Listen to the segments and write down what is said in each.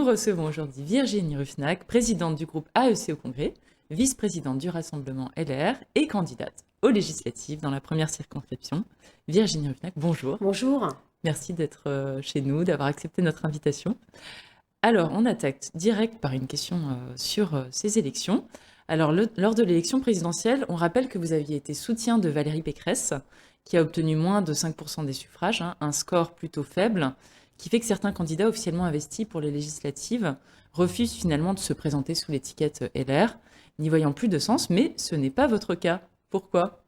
recevons aujourd'hui Virginie Ruffnac, présidente du groupe AEC au Congrès, vice-présidente du Rassemblement LR et candidate aux législatives dans la première circonscription. Virginie Ruffnac, bonjour. Bonjour. Merci d'être chez nous, d'avoir accepté notre invitation. Alors, on attaque direct par une question sur ces élections. Alors, lors de l'élection présidentielle, on rappelle que vous aviez été soutien de Valérie Pécresse, qui a obtenu moins de 5% des suffrages, un score plutôt faible, qui fait que certains candidats officiellement investis pour les législatives refusent finalement de se présenter sous l'étiquette LR, n'y voyant plus de sens, mais ce n'est pas votre cas. Pourquoi ?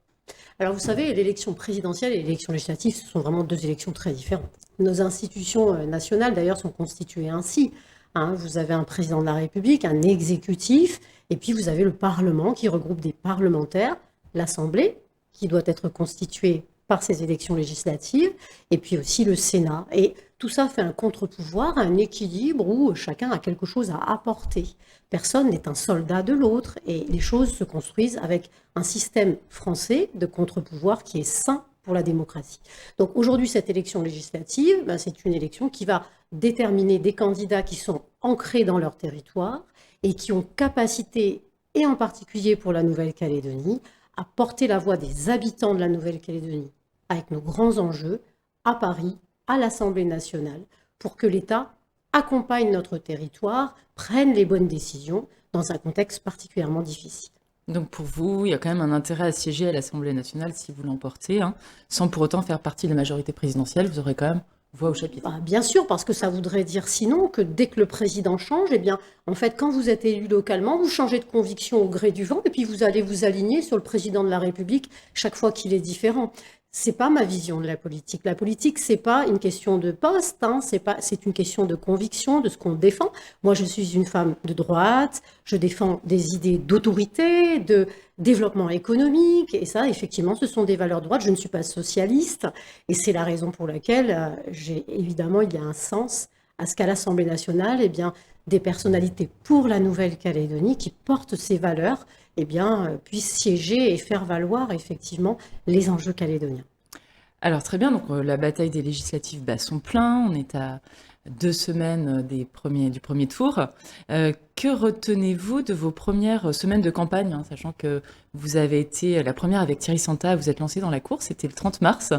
Alors vous savez, l'élection présidentielle et l'élection législative, ce sont vraiment deux élections très différentes. Nos institutions nationales, d'ailleurs, sont constituées ainsi. Vous avez un président de la République, un exécutif, et puis vous avez le Parlement qui regroupe des parlementaires, l'Assemblée, qui doit être constituée par ces élections législatives, et puis aussi le Sénat. Et tout ça fait un contre-pouvoir, un équilibre où chacun a quelque chose à apporter. Personne n'est un soldat de l'autre, et les choses se construisent avec un système français de contre-pouvoir qui est sain pour la démocratie. Donc aujourd'hui, cette élection législative, c'est une élection qui va déterminer des candidats qui sont ancrés dans leur territoire et qui ont capacité, et en particulier pour la Nouvelle-Calédonie, à porter la voix des habitants de la Nouvelle-Calédonie avec nos grands enjeux à Paris, à l'Assemblée nationale, pour que l'État accompagne notre territoire, prenne les bonnes décisions dans un contexte particulièrement difficile. Donc pour vous, il y a quand même un intérêt à siéger à l'Assemblée nationale si vous l'emportez, sans pour autant faire partie de la majorité présidentielle, vous aurez quand même voix au chapitre. Bien sûr, parce que ça voudrait dire sinon que dès que le président change, eh bien, en fait, quand vous êtes élu localement, vous changez de conviction au gré du vent et puis vous allez vous aligner sur le président de la République chaque fois qu'il est différent. C'est pas ma vision de la politique. La politique, c'est pas une question de poste, c'est une question de conviction, de ce qu'on défend. Moi, je suis une femme de droite, je défends des idées d'autorité, de développement économique, et ça, effectivement, ce sont des valeurs de droite. Je ne suis pas socialiste, et c'est la raison pour laquelle, évidemment, il y a un sens à ce qu'à l'Assemblée nationale, eh bien, des personnalités pour la Nouvelle-Calédonie qui portent ces valeurs, eh bien, puissent siéger et faire valoir effectivement les enjeux calédoniens. Alors très bien, donc la bataille des législatives bat son plein, on est à 2 semaines du premier tour. Que retenez-vous de vos premières semaines de campagne, sachant que vous avez été la première avec Thierry Santa, vous êtes lancé dans la course, c'était le 30 mars.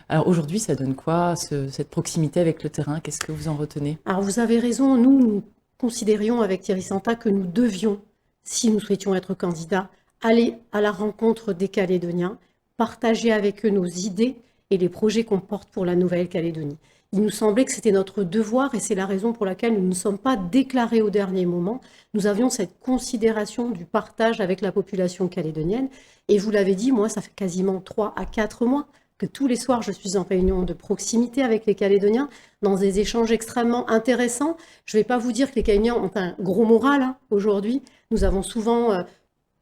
Alors aujourd'hui, ça donne quoi, cette proximité avec le terrain? Qu'est-ce que vous en retenez? Alors vous avez raison, nous considérions avec Thierry Santa que nous devions, si nous souhaitions être candidats, aller à la rencontre des Calédoniens, partager avec eux nos idées et les projets qu'on porte pour la Nouvelle-Calédonie. Il nous semblait que c'était notre devoir et c'est la raison pour laquelle nous ne sommes pas déclarés au dernier moment. Nous avions cette considération du partage avec la population calédonienne. Et vous l'avez dit, moi, ça fait quasiment 3 à 4 mois que tous les soirs, je suis en réunion de proximité avec les Calédoniens, dans des échanges extrêmement intéressants. Je ne vais pas vous dire que les Calédoniens ont un gros moral aujourd'hui. Nous avons souvent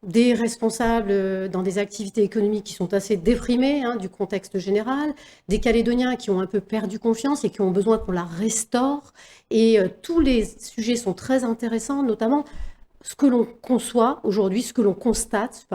des responsables dans des activités économiques qui sont assez déprimés du contexte général, des Calédoniens qui ont un peu perdu confiance et qui ont besoin qu'on la restaure. Et tous les sujets sont très intéressants, notamment ce que l'on conçoit aujourd'hui, ce que l'on constate,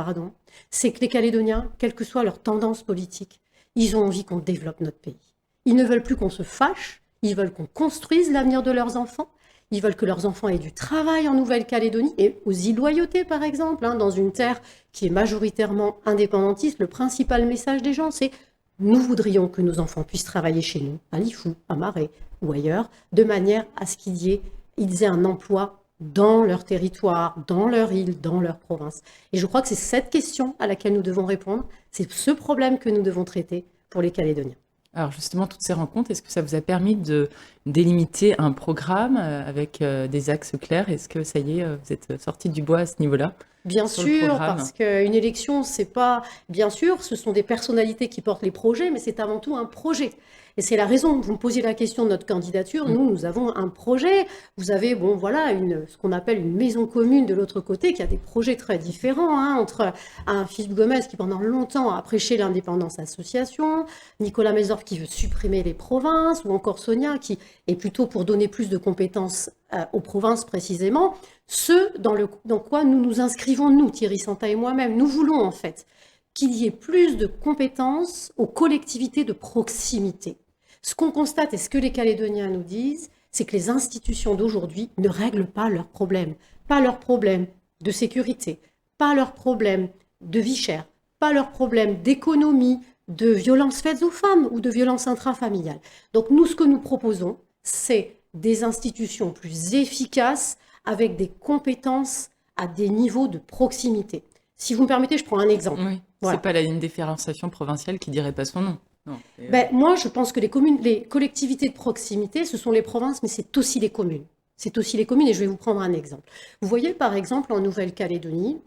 c'est que les Calédoniens, quelle que soit leur tendance politique, ils ont envie qu'on développe notre pays. Ils ne veulent plus qu'on se fâche, ils veulent qu'on construise l'avenir de leurs enfants. Ils veulent que leurs enfants aient du travail en Nouvelle-Calédonie et aux îles Loyauté, par exemple, dans une terre qui est majoritairement indépendantiste. Le principal message des gens, c'est « nous voudrions que nos enfants puissent travailler chez nous, à Lifou, à Marais ou ailleurs, de manière à ce qu'ils aient un emploi dans leur territoire, dans leur île, dans leur province. » Et je crois que c'est cette question à laquelle nous devons répondre, c'est ce problème que nous devons traiter pour les Calédoniens. Alors justement, toutes ces rencontres, est-ce que ça vous a permis de délimiter un programme avec des axes clairs? Est-ce que ça y est, vous êtes sorti du bois à ce niveau-là? Bien sûr, parce qu'une élection, c'est pas... Bien sûr, ce sont des personnalités qui portent les projets, mais c'est avant tout un projet. Et c'est la raison, vous me posiez la question de notre candidature, nous avons un projet. Vous avez, ce qu'on appelle une maison commune de l'autre côté, qui a des projets très différents, entre un Philippe Gomez qui pendant longtemps a prêché l'indépendance association, Nicolas Mézorf qui veut supprimer les provinces, ou encore Sonia qui est plutôt pour donner plus de compétences aux provinces précisément. Ce dans quoi nous nous inscrivons, nous, Thierry Santa et moi-même. Nous voulons en fait qu'il y ait plus de compétences aux collectivités de proximité. Ce qu'on constate et ce que les Calédoniens nous disent, c'est que les institutions d'aujourd'hui ne règlent pas leurs problèmes. Pas leurs problèmes de sécurité, pas leurs problèmes de vie chère, pas leurs problèmes d'économie, de violences faites aux femmes ou de violences intrafamiliales. Donc nous, ce que nous proposons, c'est des institutions plus efficaces avec des compétences à des niveaux de proximité. Si vous me permettez, je prends un exemple. Oui, Voilà. c'est pas la ligne différenciation provinciale qui dirait pas son nom. Non, Moi, je pense que les collectivités de proximité, ce sont les provinces, mais c'est aussi les communes. C'est aussi les communes, et je vais vous prendre un exemple. Vous voyez, par exemple, en Nouvelle-Calédonie,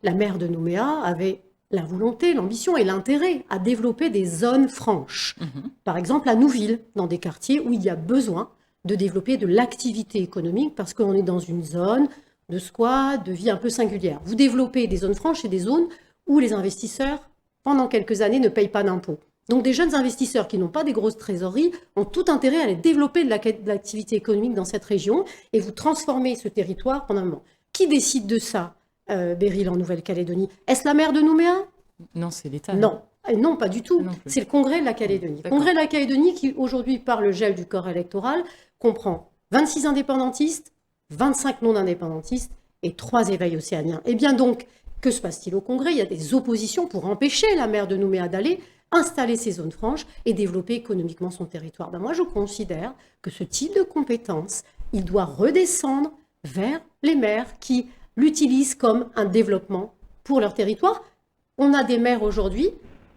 la maire de Nouméa avait la volonté, l'ambition et l'intérêt à développer des zones franches. Par exemple, à Nouville, dans des quartiers où il y a besoin de développer de l'activité économique parce qu'on est dans une zone de squat, de vie un peu singulière. Vous développez des zones franches et des zones où les investisseurs, pendant quelques années, ne payent pas d'impôts. Donc des jeunes investisseurs qui n'ont pas des grosses trésoreries ont tout intérêt à aller développer de l'activité économique dans cette région et vous transformez ce territoire pendant un moment. Qui décide de ça, Béryl, en Nouvelle-Calédonie? Est-ce la maire de Nouméa? Non, c'est l'État. Non. Non, pas du tout. Non plus. C'est le Congrès de la Calédonie. Le Congrès de la Calédonie qui, aujourd'hui, par le gel du corps électoral, comprend 26 indépendantistes, 25 non-indépendantistes et 3 éveils océaniens. Et bien donc, que se passe-t-il au Congrès? Il y a des oppositions pour empêcher la maire de Nouméa d'aller installer ces zones franches et développer économiquement son territoire. Moi, je considère que ce type de compétence, il doit redescendre vers les maires qui l'utilisent comme un développement pour leur territoire. On a des maires aujourd'hui,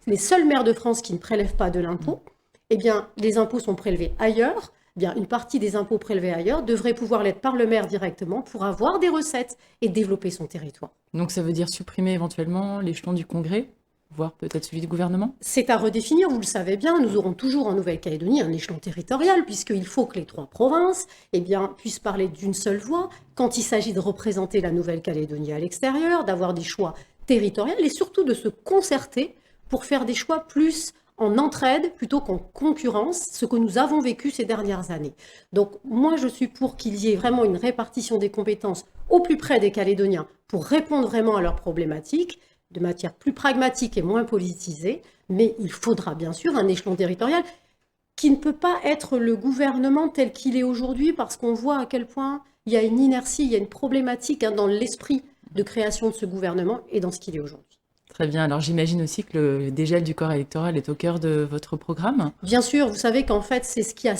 les seuls maires de France qui ne prélèvent pas de l'impôt. Eh bien, les impôts sont prélevés ailleurs. Eh bien, une partie des impôts prélevés ailleurs devrait pouvoir l'être par le maire directement pour avoir des recettes et développer son territoire. Donc ça veut dire supprimer éventuellement l'échelon du Congrès, voire peut-être celui du gouvernement? C'est à redéfinir, vous le savez bien, nous aurons toujours en Nouvelle-Calédonie un échelon territorial, puisqu'il faut que les 3 provinces puissent parler d'une seule voix quand il s'agit de représenter la Nouvelle-Calédonie à l'extérieur, d'avoir des choix territoriaux et surtout de se concerter pour faire des choix plus en entraide plutôt qu'en concurrence, ce que nous avons vécu ces dernières années. Donc moi, je suis pour qu'il y ait vraiment une répartition des compétences au plus près des Calédoniens pour répondre vraiment à leurs problématiques, de matière plus pragmatique et moins politisée, mais il faudra bien sûr un échelon territorial qui ne peut pas être le gouvernement tel qu'il est aujourd'hui, parce qu'on voit à quel point il y a une inertie, il y a une problématique dans l'esprit de création de ce gouvernement et dans ce qu'il est aujourd'hui. Très bien. Alors j'imagine aussi que le dégel du corps électoral est au cœur de votre programme. Bien sûr, vous savez qu'en fait, c'est ce qui a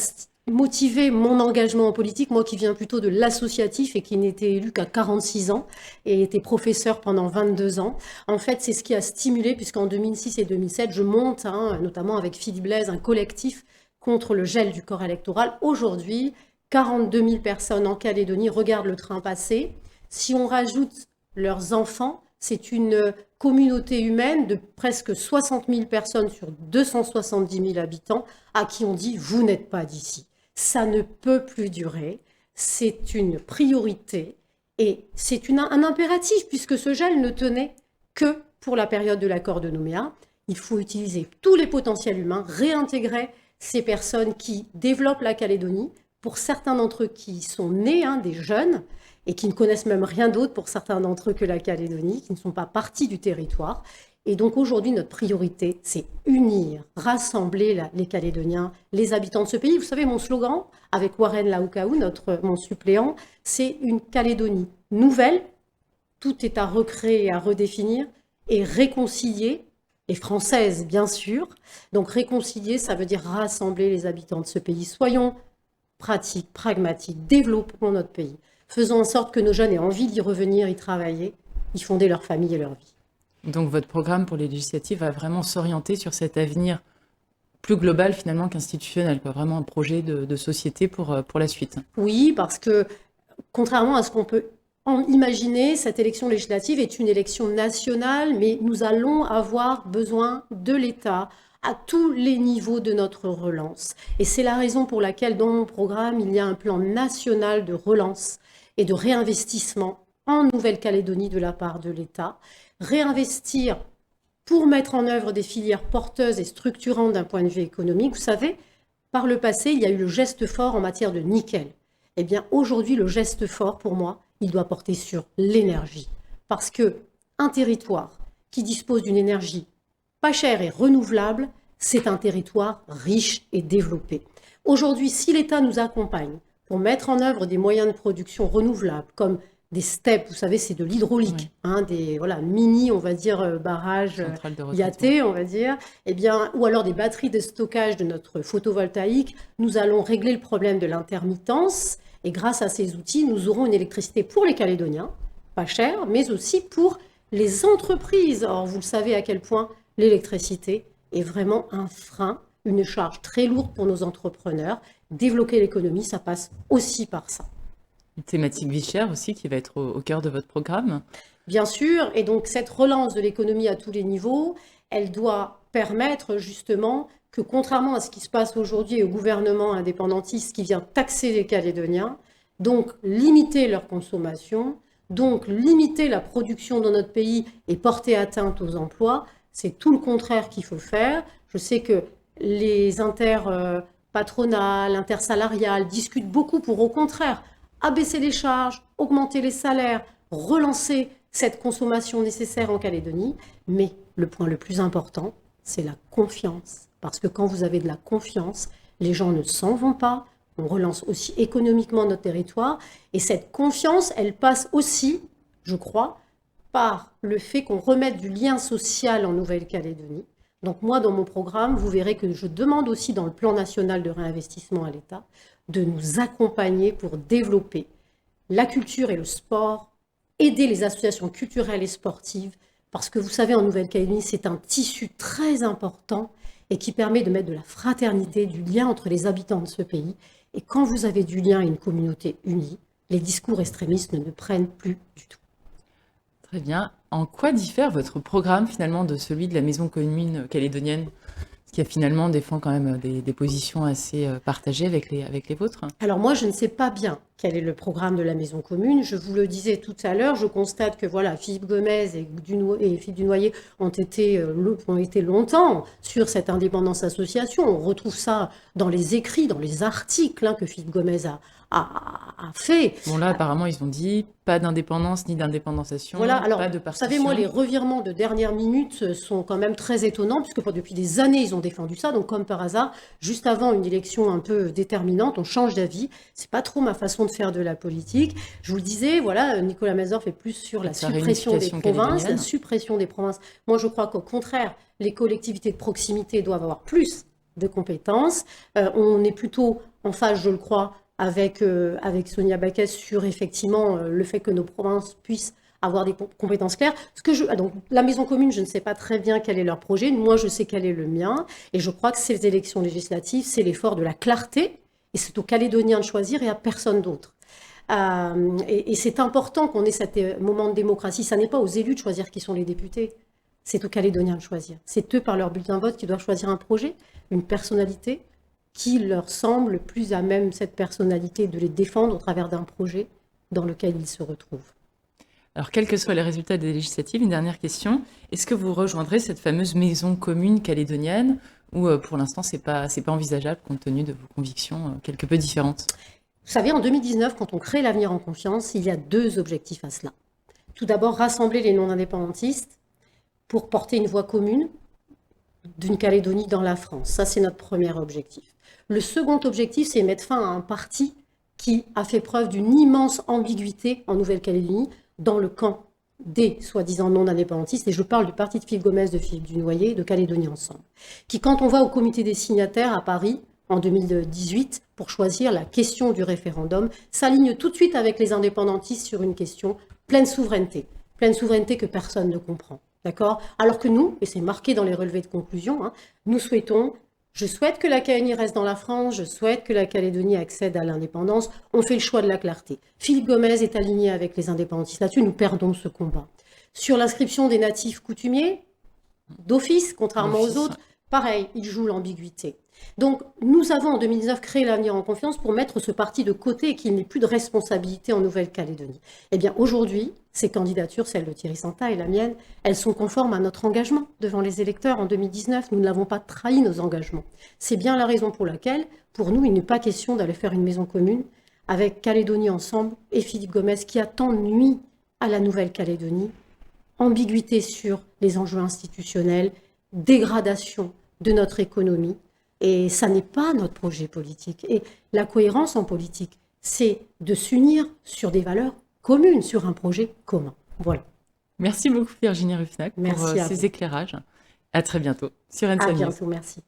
motivé mon engagement en politique, moi qui viens plutôt de l'associatif et qui n'était élu qu'à 46 ans et était professeur pendant 22 ans. En fait, c'est ce qui a stimulé, puisqu'en 2006 et 2007, je monte, notamment avec Philippe Blaise, un collectif contre le gel du corps électoral. Aujourd'hui, 42 000 personnes en Calédonie regardent le train passer. Si on rajoute leurs enfants, c'est une communauté humaine de presque 60 000 personnes sur 270 000 habitants à qui on dit « vous n'êtes pas d'ici ». Ça ne peut plus durer, c'est une priorité et c'est un impératif puisque ce gel ne tenait que pour la période de l'accord de Nouméa. Il faut utiliser tous les potentiels humains, réintégrer ces personnes qui développent la Calédonie, pour certains d'entre eux qui sont nés, des jeunes, et qui ne connaissent même rien d'autre pour certains d'entre eux que la Calédonie, qui ne sont pas partis du territoire. Et donc aujourd'hui, notre priorité, c'est unir, rassembler les Calédoniens, les habitants de ce pays. Vous savez, mon slogan, avec Warren Laoukaou, mon suppléant, c'est une Calédonie nouvelle. Tout est à recréer, à redéfinir et réconcilier, et française bien sûr. Donc réconcilier, ça veut dire rassembler les habitants de ce pays. Soyons pratiques, pragmatiques, développons notre pays. Faisons en sorte que nos jeunes aient envie d'y revenir, y travailler, y fonder leur famille et leur vie. Donc votre programme pour les législatives va vraiment s'orienter sur cet avenir plus global finalement qu'institutionnel, vraiment un projet de société pour la suite. Oui, parce que contrairement à ce qu'on peut imaginer, cette élection législative est une élection nationale, mais nous allons avoir besoin de l'État à tous les niveaux de notre relance. Et c'est la raison pour laquelle dans mon programme, il y a un plan national de relance et de réinvestissement en Nouvelle-Calédonie de la part de l'État. Réinvestir pour mettre en œuvre des filières porteuses et structurantes d'un point de vue économique. Vous savez, par le passé, il y a eu le geste fort en matière de nickel. Eh bien, aujourd'hui, le geste fort, pour moi, il doit porter sur l'énergie. Parce qu'un territoire qui dispose d'une énergie pas chère et renouvelable, c'est un territoire riche et développé. Aujourd'hui, si l'État nous accompagne pour mettre en œuvre des moyens de production renouvelables, comme des steppes, vous savez, c'est de l'hydraulique, des mini, on va dire, barrages IAT, on va dire, ou alors des batteries de stockage de notre photovoltaïque. Nous allons régler le problème de l'intermittence, et grâce à ces outils, nous aurons une électricité pour les Calédoniens, pas chère, mais aussi pour les entreprises. Or, vous le savez à quel point l'électricité est vraiment un frein, une charge très lourde pour nos entrepreneurs. Développer l'économie, ça passe aussi par ça. Une thématique vie chère aussi qui va être au cœur de votre programme. Bien sûr, et donc cette relance de l'économie à tous les niveaux, elle doit permettre justement que, contrairement à ce qui se passe aujourd'hui au gouvernement indépendantiste qui vient taxer les Calédoniens, donc limiter leur consommation, donc limiter la production dans notre pays et porter atteinte aux emplois, c'est tout le contraire qu'il faut faire. Je sais que les interpatronales, intersalariales discutent beaucoup pour, au contraire, abaisser les charges, augmenter les salaires, relancer cette consommation nécessaire en Calédonie. Mais le point le plus important, c'est la confiance. Parce que quand vous avez de la confiance, les gens ne s'en vont pas. On relance aussi économiquement notre territoire. Et cette confiance, elle passe aussi, je crois, par le fait qu'on remette du lien social en Nouvelle-Calédonie. Donc moi, dans mon programme, vous verrez que je demande aussi dans le plan national de réinvestissement à l'État de nous accompagner pour développer la culture et le sport, aider les associations culturelles et sportives, parce que vous savez, en Nouvelle-Calédonie, c'est un tissu très important et qui permet de mettre de la fraternité, du lien entre les habitants de ce pays. Et quand vous avez du lien et une communauté unie, les discours extrémistes ne prennent plus du tout. Très bien. En quoi diffère votre programme finalement de celui de la Maison commune calédonienne, qui a finalement défend quand même des positions assez partagées avec les vôtres? Alors moi, je ne sais pas bien quel est le programme de la Maison commune. Je vous le disais tout à l'heure, je constate que voilà, Philippe Gomez et Philippe Dunoyer ont été longtemps sur cette indépendance association. On retrouve ça dans les écrits, dans les articles que Philippe Gomez a fait. Bon là, apparemment, ils ont dit pas d'indépendance ni d'indépendance. Voilà, alors, pas de vous partition. savez, moi, les revirements de dernière minute sont quand même très étonnants, puisque depuis des années, ils ont défendu ça. Donc, comme par hasard, juste avant une élection un peu déterminante, on change d'avis. C'est pas trop ma façon de faire de la politique. Je vous le disais, voilà, Nicolas Mazor fait plus sur la suppression des provinces, la suppression des provinces. Moi, je crois qu'au contraire, les collectivités de proximité doivent avoir plus de compétences. On est plutôt en phase, je le crois, avec Sonia Baquès sur effectivement le fait que nos provinces puissent avoir des compétences claires. Donc, la Maison commune, je ne sais pas très bien quel est leur projet. Moi, je sais quel est le mien. Et je crois que ces élections législatives, c'est l'effort de la clarté. Et c'est aux Calédoniens de choisir et à personne d'autre. Et c'est important qu'on ait cet moment de démocratie. Ça n'est pas aux élus de choisir qui sont les députés. C'est aux Calédoniens de choisir. C'est eux, par leur bulletin de vote, qui doivent choisir un projet, une personnalité, qui leur semble plus à même, cette personnalité, de les défendre au travers d'un projet dans lequel ils se retrouvent. Alors, quels que soient les résultats des législatives, une dernière question. Est-ce que vous rejoindrez cette fameuse maison commune calédonienne ou pour l'instant, c'est pas envisageable compte tenu de vos convictions quelque peu différentes? Vous savez, en 2019, quand on crée l'Avenir en confiance, il y a 2 objectifs à cela. Tout d'abord, rassembler les non-indépendantistes pour porter une voix commune d'une Calédonie dans la France. Ça, c'est notre premier objectif. Le second objectif, c'est mettre fin à un parti qui a fait preuve d'une immense ambiguïté en Nouvelle-Calédonie dans le camp des soi-disant non-indépendantistes. Et je parle du parti de Philippe Gomez, de Philippe Dunoyer, de Calédonie Ensemble, qui, quand on va au comité des signataires à Paris en 2018 pour choisir la question du référendum, s'aligne tout de suite avec les indépendantistes sur une question pleine souveraineté que personne ne comprend. D'accord ? Alors que nous, et c'est marqué dans les relevés de conclusion, nous souhaitons, je souhaite que la Calédonie reste dans la France, je souhaite que la Calédonie accède à l'indépendance, on fait le choix de la clarté. Philippe Gomez est aligné avec les indépendantistes là-dessus, nous perdons ce combat. Sur l'inscription des natifs coutumiers, d'office, contrairement aux autres, pareil, il joue l'ambiguïté. Donc, nous avons en 2019 créé l'Avenir en confiance pour mettre ce parti de côté et qu'il n'ait plus de responsabilité en Nouvelle-Calédonie. Eh bien, aujourd'hui, ces candidatures, celle de Thierry Santa et la mienne, elles sont conformes à notre engagement devant les électeurs en 2019. Nous n'avons pas trahi nos engagements. C'est bien la raison pour laquelle, pour nous, il n'est pas question d'aller faire une maison commune avec Calédonie Ensemble et Philippe Gomez qui a tant nui à la Nouvelle-Calédonie. Ambiguïté sur les enjeux institutionnels, dégradation de notre économie. Et ça n'est pas notre projet politique. Et la cohérence en politique, c'est de s'unir sur des valeurs communes, sur un projet commun. Voilà. Merci beaucoup Virginie Ruffnac pour Merci à ces vous. éclairages. À très bientôt sur À NSA News. bientôt, merci.